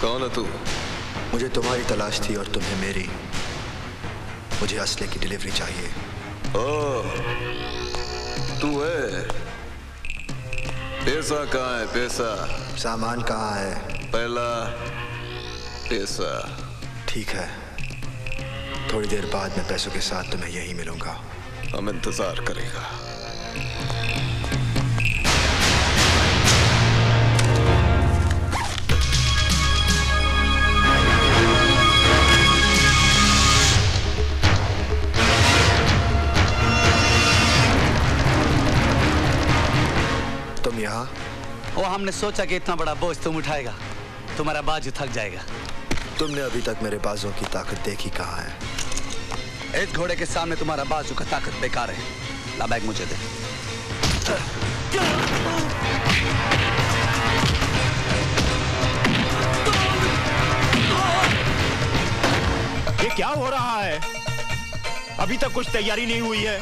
कौन है तू? मुझे तुम्हारी तलाश थी और तुम्हें मेरी। मुझे असले की डिलीवरी चाहिए। ओह, तू है? पैसा कहाँ है? पैसा? सामान कहाँ है? पहला पैसा। ठीक है, थोड़ी देर बाद मैं पैसों के साथ तुम्हें यहीं मिलूंगा। हम इंतजार करेगा। तुम यहाँ? वो हमने सोचा कि इतना बड़ा बोझ तुम उठाएगा, तुम्हारा बाजू थक जाएगा। तुमने अभी तक मेरे बाजों की ताकत देखी कहाँ है? इस घोड़े के सामने तुम्हारा बाजू का ताकत बेकार है। ला बैग मुझे दे। ये क्या हो रहा है? अभी तक कुछ तैयारी नहीं हुई है।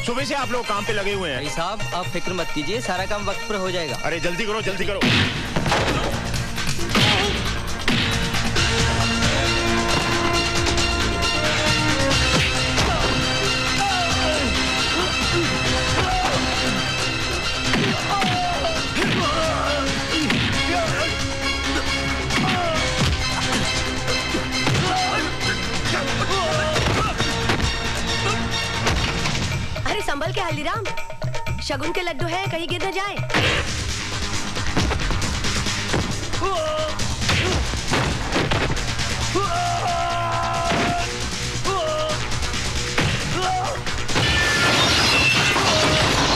सुबह से आप लोग काम पे लगे हुए हैं। भाई साहब, आप फिक्र मत कीजिए, सारा काम वक्त पर हो जाएगा। अरे जल्दी करो, जल्दी करो। संभल के हल्दीराम, शगुन के लड्डू हैं, कहीं गिर न जाए।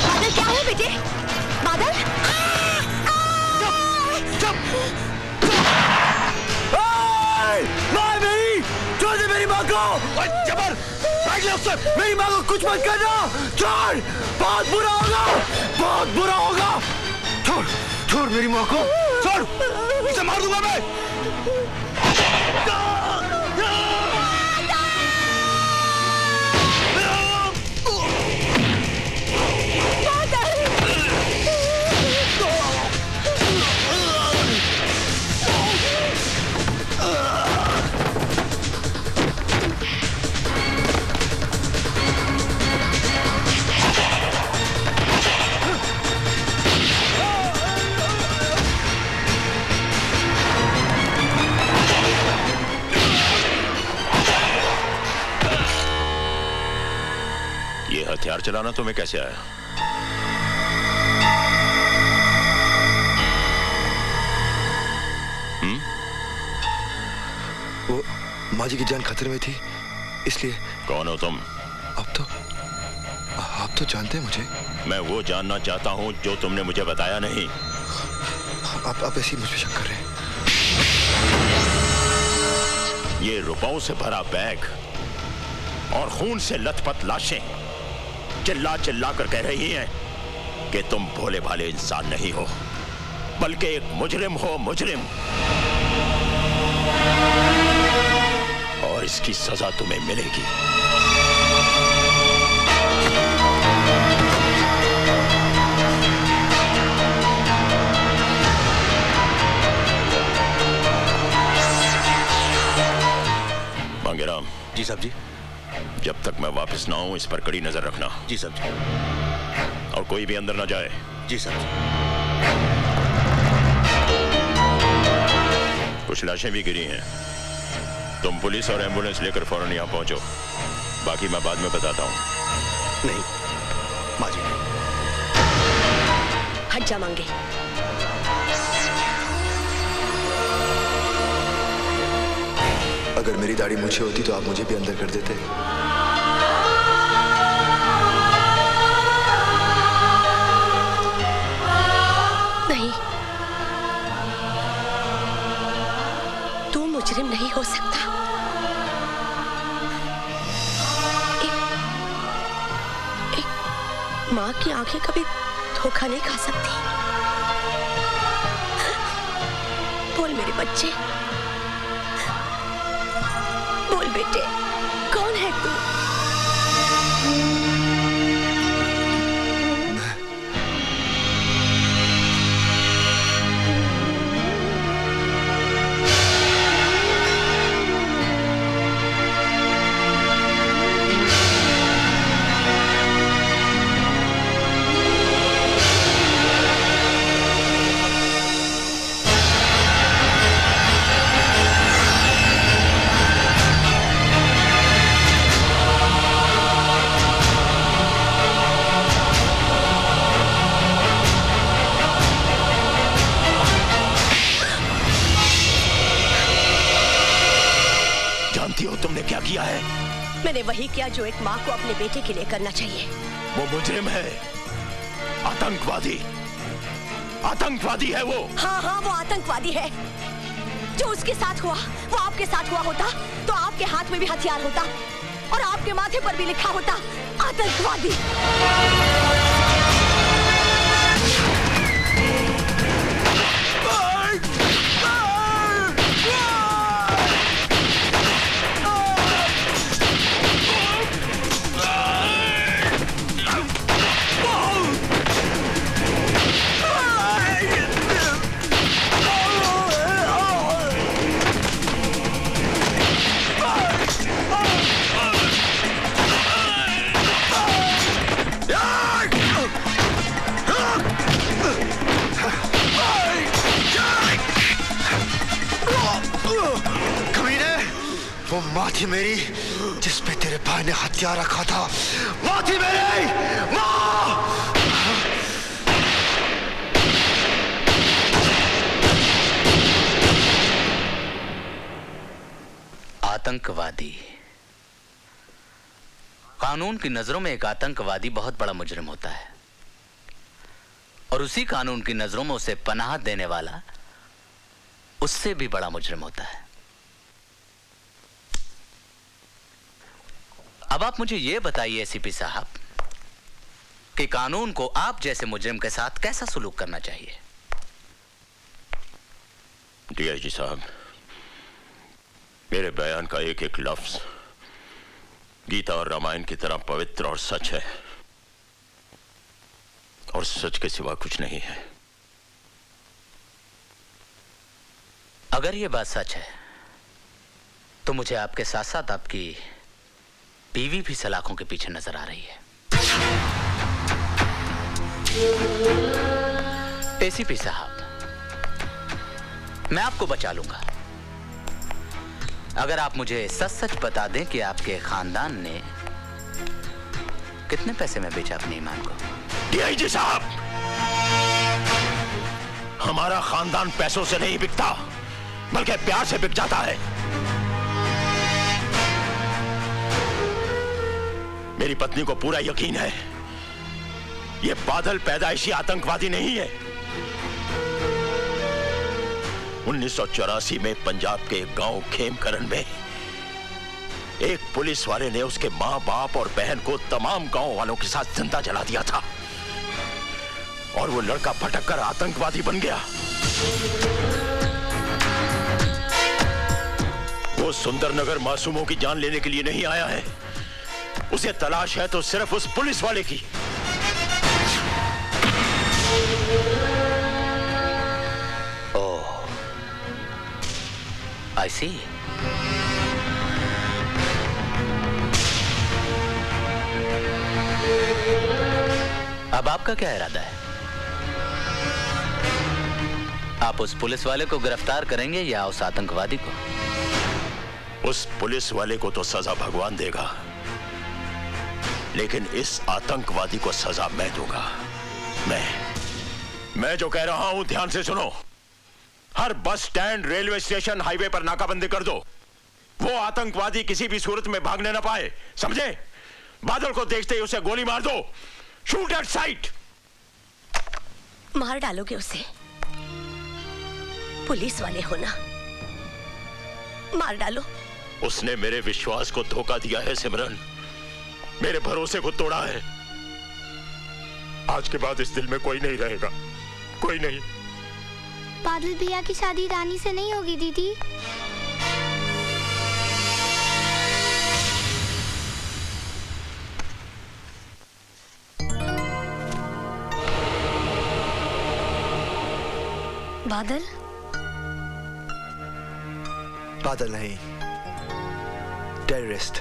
बादल क्या हुआ बेटे? बादल? मार मेरी! छोड़ दे मेरी माँ को! जबर! मेरी माँ को कुछ मत करना! छोड़! बहुत बुरा होगा! बहुत बुरा होगा! छोड़! छोड़ मेरी माँ को! छोड़! इसे मार दूंगा मैं! हथियार चलाना तुम्हें कैसे आया? वो माँ जी की जान खतरे में थी, इसलिए। कौन हो तुम? आप तो जानते हैं मुझे। मैं वो जानना चाहता हूँ जो तुमने मुझे बताया नहीं। आप ऐसे ही मुझ पे शक कर रहे हैं? ये रुपयों से भरा बैग और खून से लथपथ लाशें चिल्ला चिल्ला कर कह रही हैं कि तुम भोले भाले इंसान नहीं हो, बल्कि एक मुजरिम हो, मुजरिम। और इसकी सजा तुम्हें मिलेगी। मांगेराम। जी साहब जी। जब तक मैं वापस ना आऊं इस पर कड़ी नजर रखना। जी साहब जी। और कोई भी अंदर ना जाए। जी साहब जी। कुछ लाशें भी गिरी हैं, तुम पुलिस और एम्बुलेंस लेकर फौरन यहाँ पहुंचो, बाकी मैं बाद में बताता हूँ। नहीं माँ जी। हट जा मांगे। अगर मेरी दाढ़ी मूछें होती तो आप मुझे भी अंदर कर देते। नहीं, तू मुजरिम नहीं हो सकता। एक माँ की आंखें कभी धोखा नहीं खा सकती। बोल मेरे बच्चे, बोल बेटे, कौन है तू? किया है? मैंने वही किया जो एक माँ को अपने बेटे के लिए करना चाहिए। वो मुजरिम है, आतंकवादी। आतंकवादी है वो। हाँ हाँ, वो आतंकवादी है। जो उसके साथ हुआ वो आपके साथ हुआ होता तो आपके हाथ में भी हथियार होता और आपके माथे पर भी लिखा होता आतंकवादी। वो माँ थी मेरी जिस पे तेरे भाई ने हथियार रखा था। माँ थी मेरी, माँ। आतंकवादी। कानून की नजरों में एक आतंकवादी बहुत बड़ा मुजरिम होता है और उसी कानून की नजरों में उसे पनाह देने वाला उससे भी बड़ा मुजरिम होता है। अब आप मुझे यह बताइए एसीपी साहब कि कानून को आप जैसे मुजरिम के साथ कैसा सलूक करना चाहिए? डीआईजी साहब, मेरे बयान का एक एक लफ्ज गीता और रामायण की तरह पवित्र और सच है और सच के सिवा कुछ नहीं है। अगर यह बात सच है तो मुझे आपके साथ साथ आपकी बीवी भी सलाखों के पीछे नजर आ रही है। एसीपी साहब, मैं आपको बचा लूंगा अगर आप मुझे सच सच बता दें कि आपके खानदान ने कितने पैसे में बेचा अपने ईमान को। डीआईजी साहब, हमारा खानदान पैसों से नहीं बिकता बल्कि प्यार से बिक जाता है। मेरी पत्नी को पूरा यकीन है ये बादल पैदाइशी आतंकवादी नहीं है। 1984 में पंजाब के गांव खेमकरण में एक पुलिस वाले ने उसके मां बाप और बहन को तमाम गांव वालों के साथ जिंदा जला दिया था और वो लड़का भटक कर आतंकवादी बन गया। वो सुंदरनगर मासूमों की जान लेने के लिए नहीं आया है, उसे तलाश है तो सिर्फ उस पुलिस वाले की। ओह, आई सी। अब आपका क्या इरादा है? आप उस पुलिस वाले को गिरफ्तार करेंगे या उस आतंकवादी को? उस पुलिस वाले को तो सजा भगवान देगा, लेकिन इस आतंकवादी को सजा मैं दूंगा। मैं जो कह रहा हूं ध्यान से सुनो। हर bus stand, railway station, highway पर नाकाबंदी कर दो। वो आतंकवादी किसी भी सूरत में भागने ना पाए, समझे? बादल को देखते ही उसे गोली मार दो। Shoot at site. मार डालोगे उसे? पुलिस वाले हो ना, मार डालो। उसने मेरे विश्वास को धोखा दिया है सिमरन, मेरे भरोसे को तोड़ा है। आज के बाद इस दिल में कोई नहीं रहेगा, कोई नहीं। बादल भैया की शादी रानी से नहीं होगी दीदी। बादल? बादल नहीं, टेररिस्ट।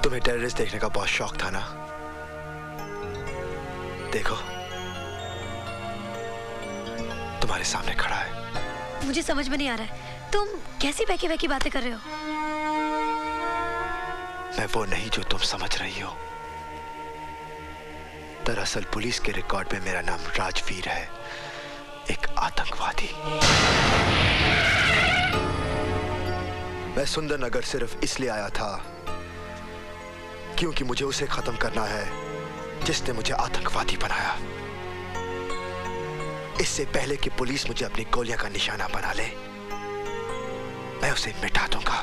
तुम्हें टेररिस्ट देखने का बहुत शौक था ना? देखो, तुम्हारे सामने खड़ा है। मुझे समझ में नहीं आ रहा है, तुम कैसी बहकी बहकी बातें कर रहे हो? मैं वो नहीं जो तुम समझ रही हो। दरअसल पुलिस के रिकॉर्ड में मेरा नाम राजवीर है, एक आतंकवादी। सुंदर नगर सिर्फ इसलिए आया था क्योंकि मुझे उसे खत्म करना है जिसने मुझे आतंकवादी बनाया। इससे पहले कि पुलिस मुझे अपनी गोलियां का निशाना बना ले, मैं उसे मिटा दूंगा,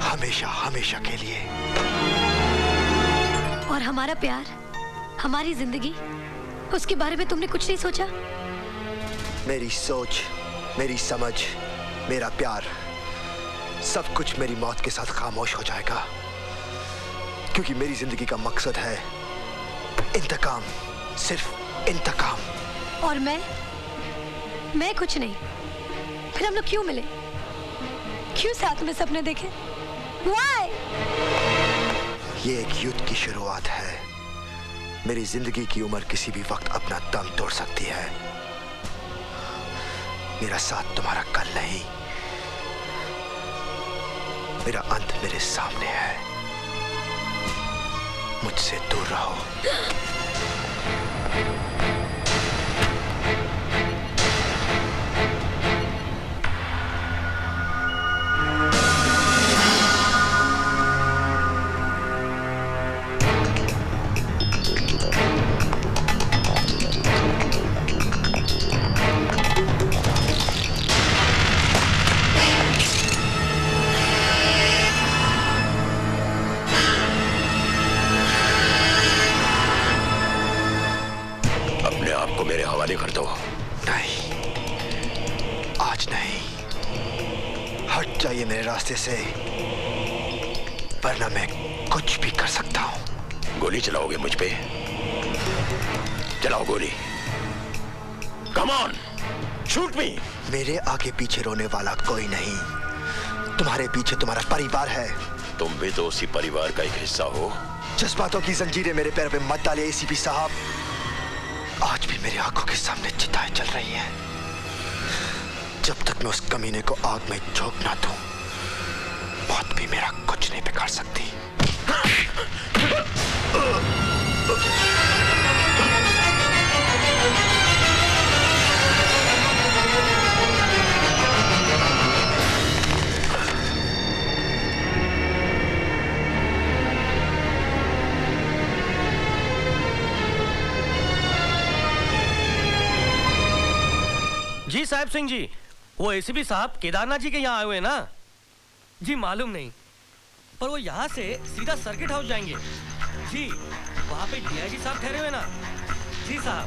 हमेशा हमेशा के लिए। और हमारा प्यार, हमारी जिंदगी, उसके बारे में तुमने कुछ नहीं सोचा? मेरी सोच, मेरी समझ, मेरा प्यार, सब कुछ मेरी मौत के साथ खामोश हो जाएगा, क्योंकि मेरी जिंदगी का मकसद है इंतकाम, सिर्फ इंतकाम। और मैं कुछ नहीं। फिर हम लोग क्यों मिले? क्यों साथ में सपने देखे? Why? ये एक युद्ध की शुरुआत है। मेरी जिंदगी की उम्र किसी भी वक्त अपना दम तोड़ सकती है। मेरा साथ तुम्हारा कल नहीं, मेरा अंत मेरे सामने है। मुझसे दूर रहो। कर दो। नहीं, आज नहीं। हट जाइए मेरे रास्ते से, वरना मैं कुछ भी कर सकता हूं। गोली चलाओगे मुझ पे? चलाओ गोली। कम ऑन, शूट मी। मेरे आगे पीछे रोने वाला कोई नहीं। तुम्हारे पीछे तुम्हारा परिवार है। तुम भी तो उसी परिवार का एक हिस्सा हो। जज्बातों की जंजीरें मेरे पैर पे मत डालिए एसीपी साहब। आज भी मेरी आंखों के सामने चिताएं चल रही हैं। जब तक मैं उस कमीने को आग में झोंक ना दूं, मौत भी मेरा कुछ नहीं बिगाड़ सकती। जी साहब सिंह जी, वो एसीपी साहब केदारनाथ जी के यहाँ आए हुए हैं ना? जी मालूम नहीं, पर वो यहाँ से सीधा सर्किट हाउस जाएंगे। जी वहाँ पे डीआईजी साहब ठहरे हुए ना? जी साहब।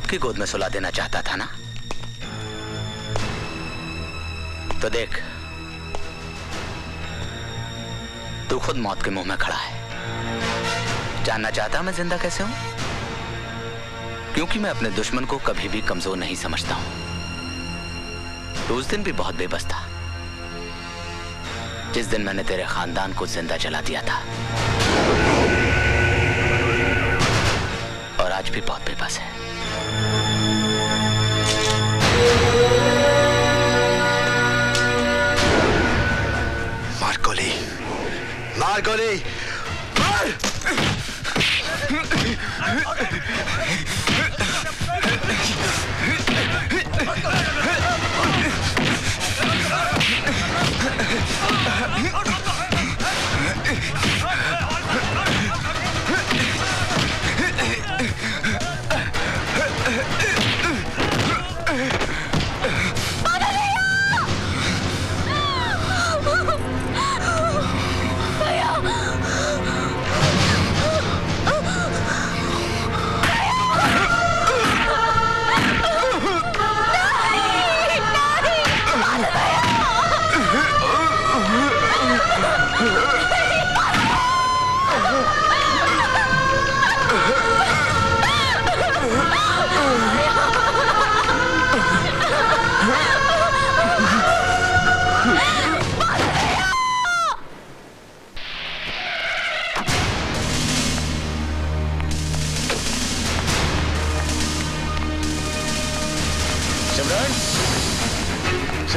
की गोद में सुला देना चाहता था ना? तो देख, तू खुद मौत के मुंह में खड़ा है। जानना चाहता मैं जिंदा कैसे हूं? क्योंकि मैं अपने दुश्मन को कभी भी कमजोर नहीं समझता हूं। तो उस दिन भी बहुत बेबस था, जिस दिन मैंने तेरे खानदान को जिंदा जला दिया था, और आज भी बहुत बेबस है। मार गोली, मार गोली, मार!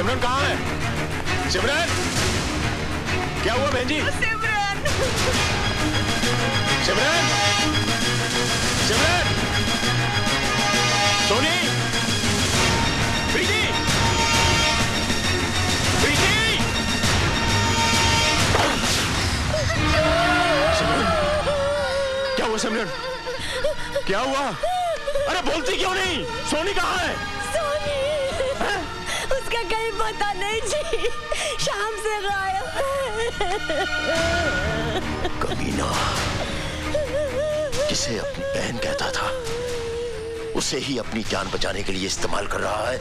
सिमरन कहाँ है? सिमरन, क्या हुआ बहन जी? सिमरन, सिमरन, सिमरन, सोनी, प्रीति, प्रीति, सिमरन, क्या हुआ सिमरन? क्या हुआ? अरे बोलती क्यों नहीं? सोनी कहाँ है? सोनी, उसका कहीं पता नहीं जी, शाम से गायब है। कमीना, जिसे अपनी बहन कहता था उसे ही अपनी जान बचाने के लिए इस्तेमाल कर रहा है।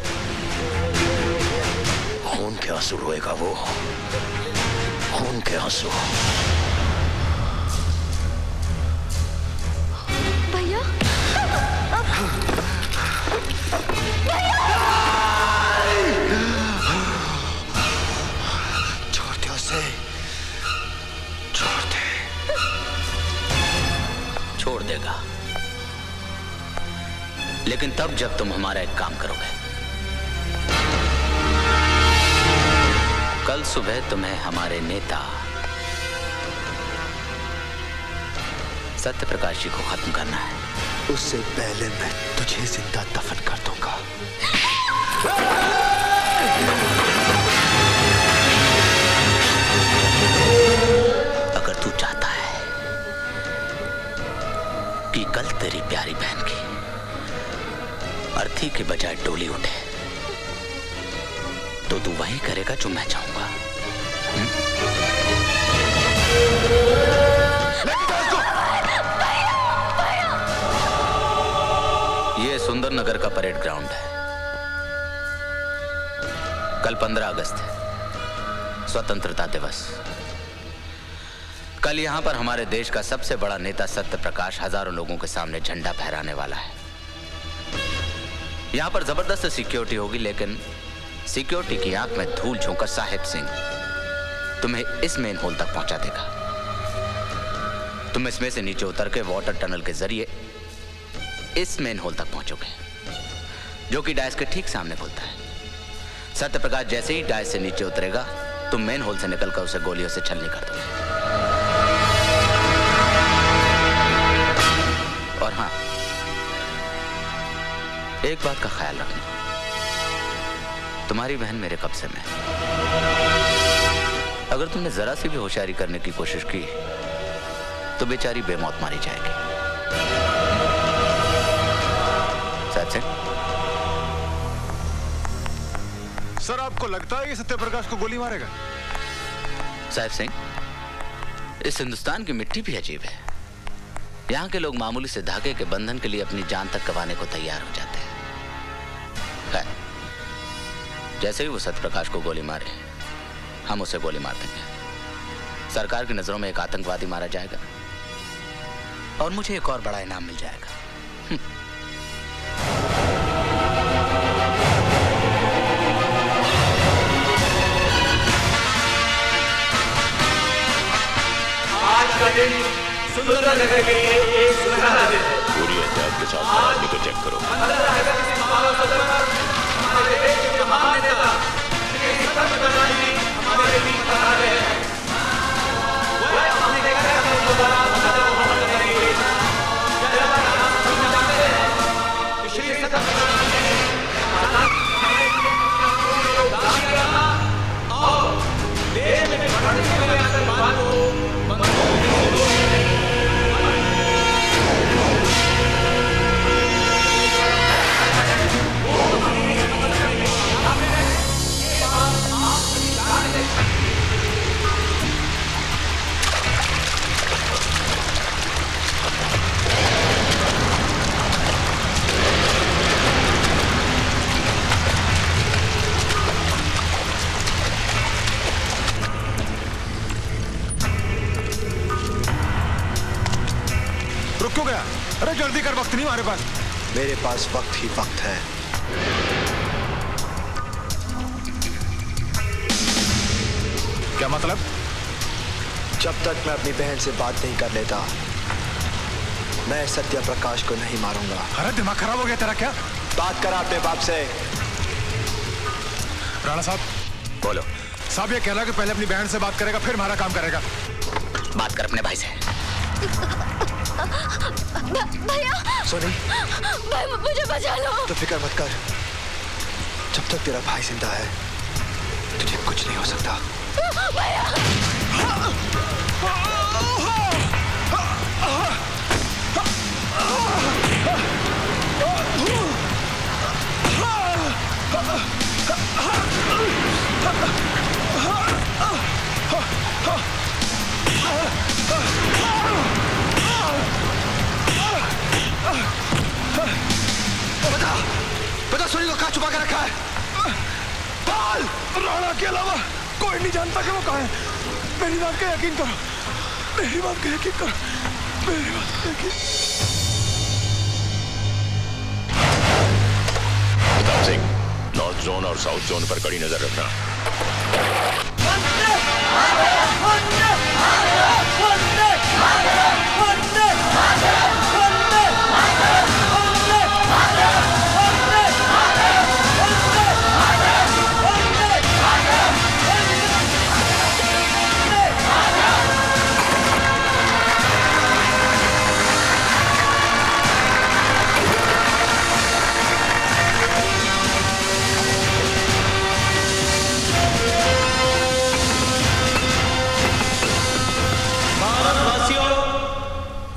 खून के आंसू रोएगा वो, खून के आंसू। भैया, छोड़ दे उसे, छोड़ दे। छोड़ देगा, लेकिन तब जब तुम हमारा एक काम करोगे। कल सुबह तुम्हें हमारे नेता सत्य प्रकाश जी को खत्म करना है। उससे पहले मैं तुझे जिंदा दफन कर दूंगा। अगर तू चाहता है कि कल तेरी प्यारी बहन की अर्थी के बजाय डोली उठे, तो तू वही करेगा जो मैं चाहूंगा। ये सुंदरनगर का परेड ग्राउंड है। कल 15 अगस्त है, स्वतंत्रता दिवस। कल यहां पर हमारे देश का सबसे बड़ा नेता सत्य प्रकाश हजारों लोगों के सामने झंडा फहराने वाला है। यहां पर जबरदस्त सिक्योरिटी होगी, लेकिन सिक्योरिटी की आंख में धूल झोंकर साहिब सिंह तुम्हें इस मेन होल तक पहुंचा देगा। तुम इसमें से नीचे उतर के वाटर टनल के जरिए इस मेन होल तक पहुंचोगे, जो कि डायस के ठीक सामने खुलता है। सत्य प्रकाश जैसे ही डायस से नीचे उतरेगा, तुम मेन होल से निकलकर उसे गोलियों से छलनी कर दोगे। और हां, एक बात का ख्याल रखना, तुम्हारी बहन मेरे कब्जे में है। अगर तुमने जरा सी भी होशियारी करने की कोशिश की तो बेचारी बेमौत मारी जाएगी। सच है? सर, आपको लगता है कि सत्यप्रकाश को गोली मारेगा? साहिब सिंह, इस हिंदुस्तान की मिट्टी भी अजीब है। यहाँ के लोग मामूली से धागे के बंधन के लिए अपनी जान तक गंवाने को तैयार हो जाते हैं। जैसे ही वो सत्यप्रकाश को गोली मारे, हम उसे गोली मार देंगे। सरकार की नजरों में एक आतंकवादी मारा जाएगा और मुझे एक और बड़ा इनाम मिल जाएगा। आज का दिन सुंदरनगर के लिए एक सुनहरा दिन है। पूरी एहतियात के साथ आदमी को चेक करो। हमारे देश के महान नेता श्री सत्य प्रकाश जी हमारे बीच पधारे हैं। वह अपने कार्यक्रम के दौरान संबोधन करेंगे। जनता का नाम जानते हैं कि श्री सत्य प्रकाश जी ने योगदान किया और देश में बढ़ते हुए आतंकवाद को क्यों गया? अरे जल्दी कर, वक्त नहीं हमारे पास। मेरे पास वक्त ही वक्त है। क्या मतलब? जब तक मैं अपनी बहन से बात नहीं कर लेता, मैं सत्य प्रकाश को नहीं मारूंगा। अरे दिमाग खराब हो गया तेरा क्या? बात करा अपने बाप से। राणा साहब। बोलो। साहब ये कह रहा कि पहले अपनी बहन से बात करेगा फिर हमारा काम करेगा। बात कर अपने भाई से। भैया सोनी, भाई मुझे बचा लो। तो फिक्र मत कर, जब तक तेरा भाई जिंदा है तुझे कुछ नहीं हो सकता। भैया बता सोनी को कहाँ छुपा के रखा है? बाल राणा के अलावा कोई नहीं जानता कि वो कहाँ है। मेरी बात का यकीन करो, मेरी बात का यकीन करो, मेरी बात का यकीन। प्रताप सिंह, नॉर्थ जोन और साउथ जोन पर कड़ी नजर रखना।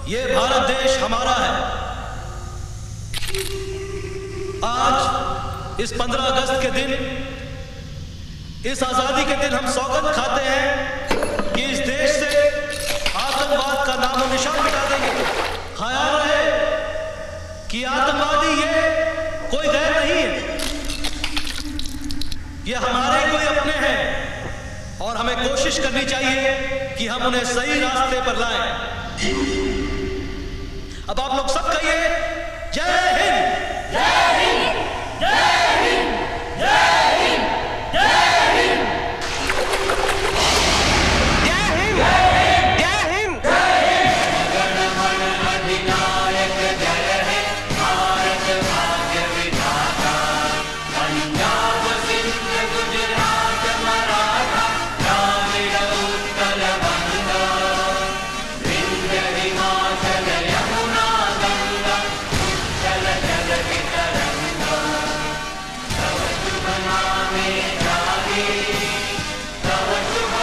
ये भारत देश हमारा है। आज इस 15 अगस्त के दिन, इस आजादी के दिन हम सौगंध खाते हैं कि इस देश से आतंकवाद का नामो निशान मिटा देंगे। ख्याल रहे कि आतंकवादी ये कोई गैर नहीं है, ये हमारे कोई अपने हैं और हमें कोशिश करनी चाहिए कि हम उन्हें सही रास्ते पर लाएं। अब आप लोग सब कहिए जय हिंद, जय हिंद, जय हिंद, जय हिंद, जय हिंद, जय हिंद, जय हिंद, जय हिंद। गणमन अधिनायक जय हे भारत भाग्य विधाता, पंजाब सिंध गुजरात मराठा द्राविड़ उत्कल बंगा, विंध्य हिमाचल यमुना गंगा उच्चल जगति तरंगा, तव शुभ नामे जागे, तव शुभ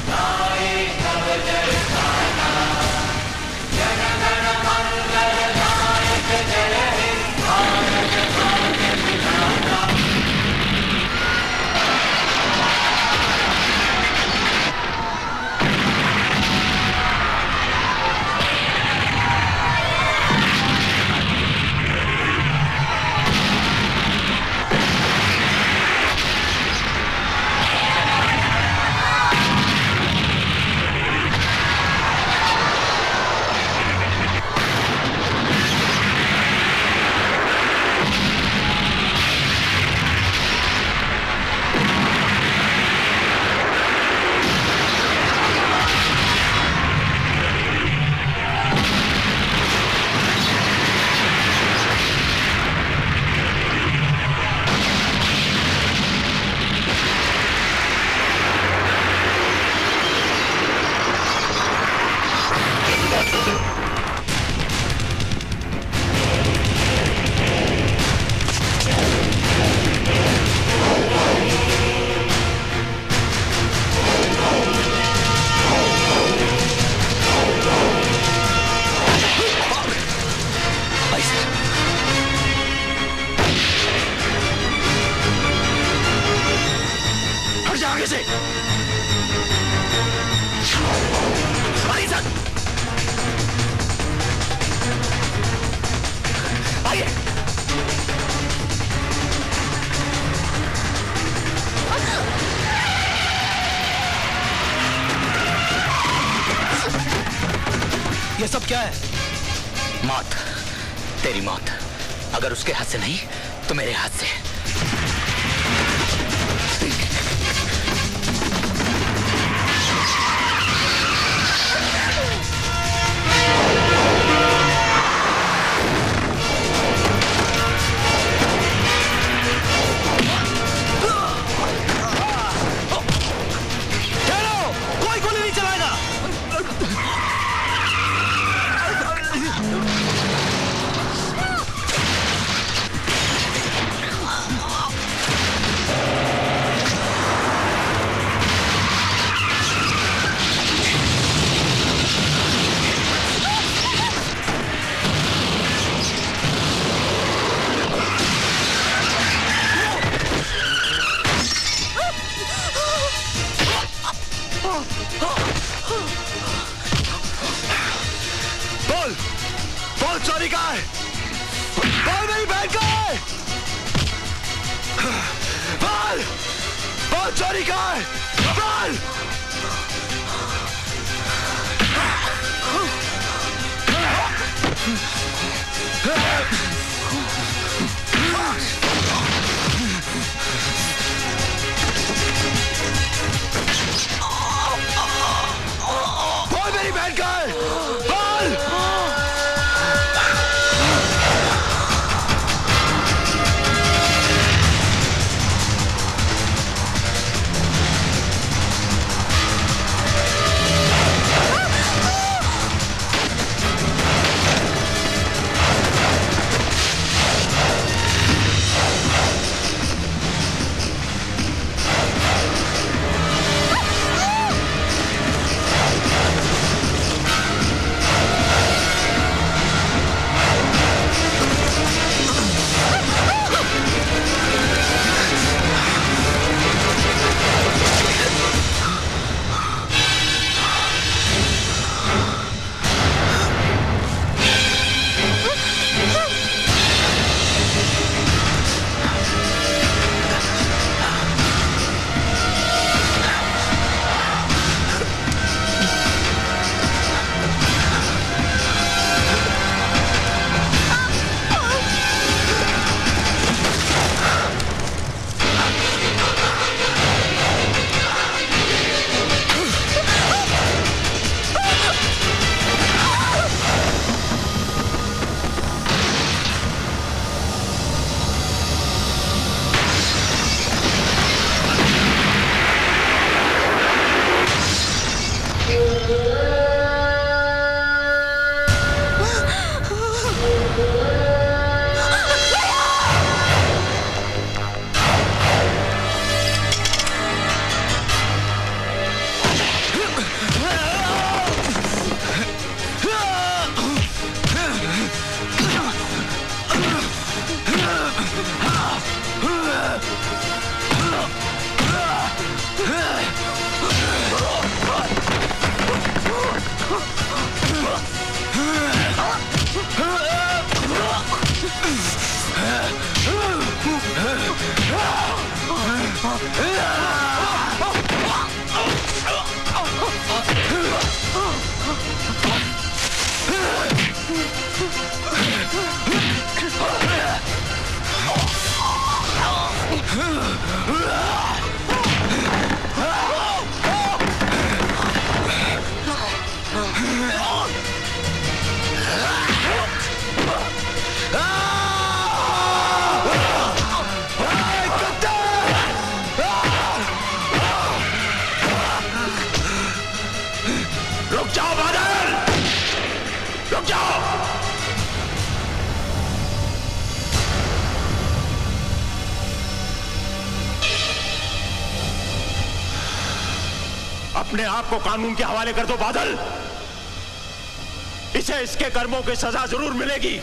गाए तव जय गाना, जन गण मंगल नायक जय हे भारत भाग्य विधाता। हट जा आगे से। आइए सर, आइए। ये सब क्या है? मौत, तेरी मौत। अगर उसके हाथ से नहीं तो मेरे हाथ से। बाल बाल चोरी कहाँ है? बाल बाल मेरी बहन कहाँ है? बाल अपने आप को कानून के हवाले कर दो बादल। इसे इसके कर्मों की सजा जरूर मिलेगी।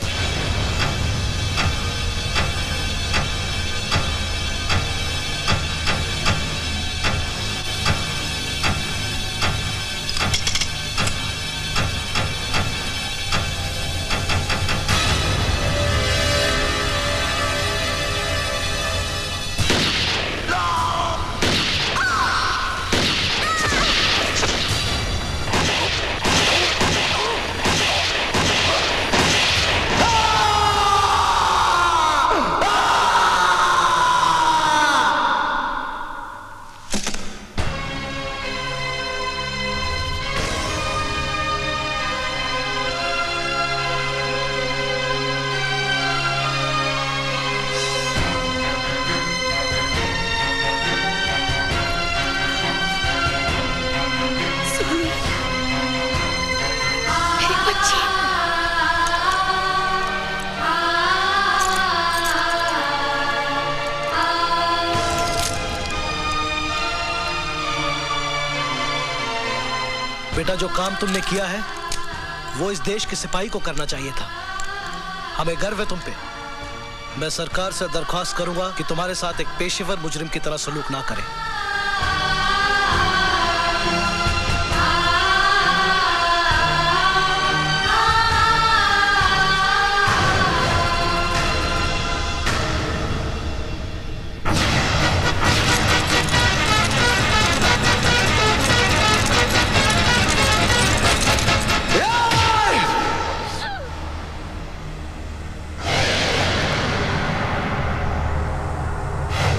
बेटा, जो काम तुमने किया है वो इस देश के सिपाही को करना चाहिए था। हमें गर्व है तुम पे। मैं सरकार से दरख्वास्त करूंगा कि तुम्हारे साथ एक पेशेवर मुजरिम की तरह सलूक ना करें।